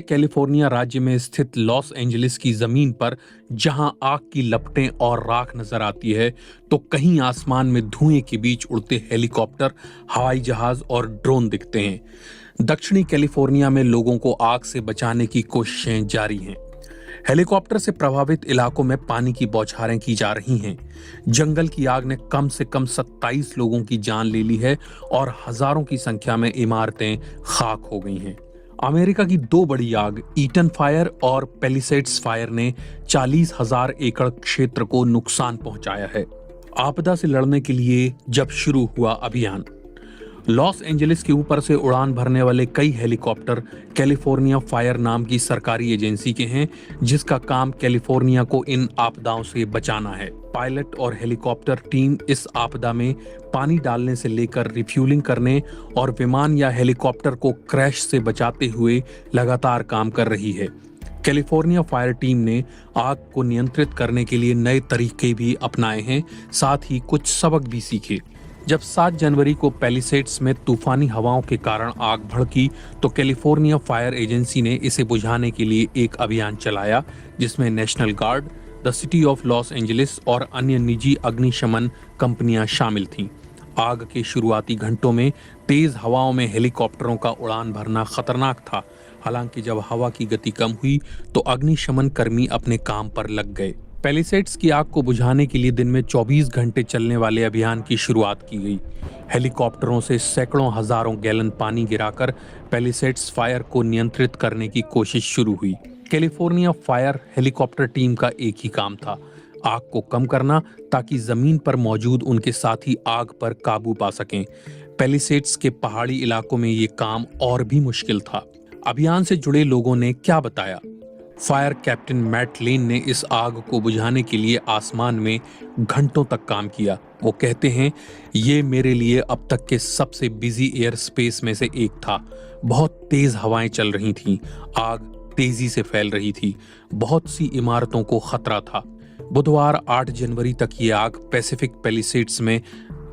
California राज्य में स्थित लॉस एंजलिस की जमीन पर जहां आग की लपटें और राख नजर आती है, तो कहीं आसमान में धुएं के बीच उड़ते हेलीकॉप्टर, हवाई जहाज और ड्रोन दिखते हैं। दक्षिणी कैलिफोर्निया में लोगों को आग से बचाने की कोशिशें जारी हैं। हेलीकॉप्टर से प्रभावित इलाकों में पानी की बौछारें की जा रही हैं। जंगल की आग ने कम से कम 27 लोगों की जान ले ली है और हजारों की संख्या में इमारतें खाक हो गई हैं। अमेरिका की दो बड़ी आग, ईटन फायर और पैलिसेड्स फायर ने 40,000 एकड़ क्षेत्र को नुकसान पहुंचाया है। आपदा से लड़ने के लिए जब शुरू हुआ अभियान, लॉस एंजलिस के ऊपर से उड़ान भरने वाले कई हेलीकॉप्टर कैलिफोर्निया फायर नाम की सरकारी एजेंसी के हैं, जिसका काम कैलिफोर्निया को इन आपदाओं से बचाना है। पायलट और हेलीकॉप्टर टीम इस आपदा में पानी डालने से लेकर रिफ्यूलिंग करने और विमान या हेलीकॉप्टर को क्रैश से बचाते हुए लगातार काम कर रही है। कैलिफोर्निया फायर टीम ने आग को नियंत्रित करने के लिए नए तरीके भी अपनाए हैं, साथ ही कुछ सबक भी सीखे। जब 7 जनवरी को पैलिसेड्स में तूफानी हवाओं के कारण आग भड़की, तो कैलिफोर्निया फायर एजेंसी ने इसे बुझाने के लिए एक अभियान चलाया, जिसमें national guard, the city of Los Angeles और अन्य निजी अग्निशमन कंपनियां शामिल थीं। आग के शुरुआती घंटों में तेज हवाओं में हेलीकॉप्टरों का उड़ान भरना खतरनाक था। हालांकि जब हवा की गति कम हुई, तो अग्निशमन कर्मी अपने काम पर लग गए। पैलिसेड्स की आग को बुझाने के लिए दिन में 24 घंटे चलने वाले अभियान की शुरुआत की गई। हेलीकॉप्टरों से सैकड़ों हजारों गैलन पानी गिराकर पैलिसेड्स फायर को नियंत्रित करने की कोशिश शुरू हुई। कैलिफोर्निया फायर हेलीकॉप्टर टीम का एक ही काम था, आग को कम करना, ताकि जमीन पर मौजूद उनके साथी आग पर काबू पा सकें। पैलिसेड्स के पहाड़ी इलाकों में ये काम और भी मुश्किल था। अभियान से जुड़े लोगों ने क्या बताया? फायर कैप्टन मैट लेन ने इस आग को बुझाने के लिए आसमान में घंटों तक काम किया। वो कहते हैं, ये मेरे लिए अब तक के सबसे बिजी एयर स्पेस में से एक था। बहुत तेज हवाएं चल रही थीं, आग तेजी से फैल रही थी, बहुत सी इमारतों को खतरा था। बुधवार 8 जनवरी तक ये आग पैसिफिक पैलिसेड्स में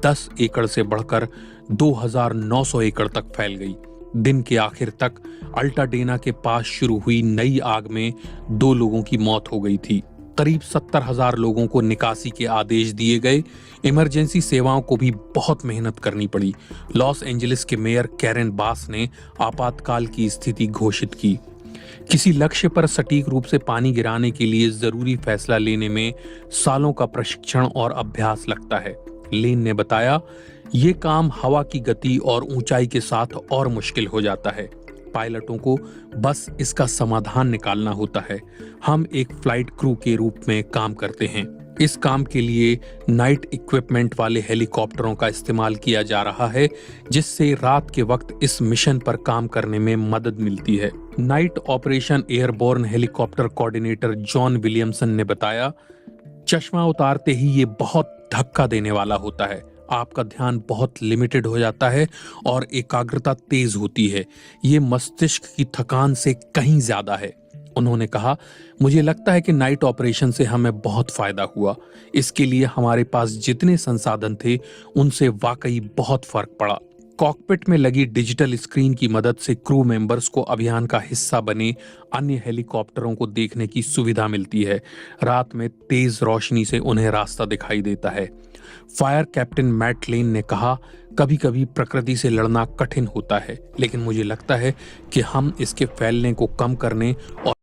10 एकड़ से बढ़कर 2,900 एकड़ तक फैल गई। दिन के आखिर तक अल्टाडेना के पास शुरू हुई नई आग में 2 लोगों की मौत हो गई थी। करीब 70,000 लोगों को निकासी के आदेश दिए गए। इमरजेंसी सेवाओं को भी बहुत मेहनत करनी पड़ी। लॉस एंजलिस के मेयर कैरेन बास ने आपातकाल की स्थिति घोषित की। किसी लक्ष्य पर सटीक रूप से पानी गिराने के लिए जरूरी फैसला लेने में सालों का प्रशिक्षण और अभ्यास लगता है। लेन ने बताया, ये काम हवा की गति और ऊंचाई के साथ और मुश्किल हो जाता है। पायलटों को बस इसका समाधान निकालना होता है। हम एक फ्लाइट क्रू के रूप में काम करते हैं। इस काम के लिए नाइट इक्विपमेंट वाले हेलीकॉप्टरों का इस्तेमाल किया जा रहा है, जिससे रात के वक्त इस मिशन पर काम करने में मदद मिलती है। Night operation airborne helicopter coordinator John Williamson ने बताया, चश्मा उतारते ही ये बहुत धक्का देने वाला होता है। आपका ध्यान बहुत लिमिटेड हो जाता है और एकाग्रता तेज होती है। ये मस्तिष्क की थकान से कहीं ज्यादा है। उन्होंने कहा, मुझे लगता है कि नाइट ऑपरेशन से हमें बहुत फायदा हुआ। इसके लिए हमारे पास जितने संसाधन थे, उनसे वाकई बहुत फर्क पड़ा। कॉकपिट में लगी डिजिटल स्क्रीन की मदद से क्रू मेंबर्स को अभियान का हिस्सा बने अन्य हेलीकॉप्टरों को देखने की सुविधा मिलती है। रात में तेज रोशनी से उन्हें रास्ता दिखाई देता है। फायर कैप्टन मैट लेन ने कहा, कभी कभी प्रकृति से लड़ना कठिन होता है, लेकिन मुझे लगता है कि हम इसके फैलने को कम करने और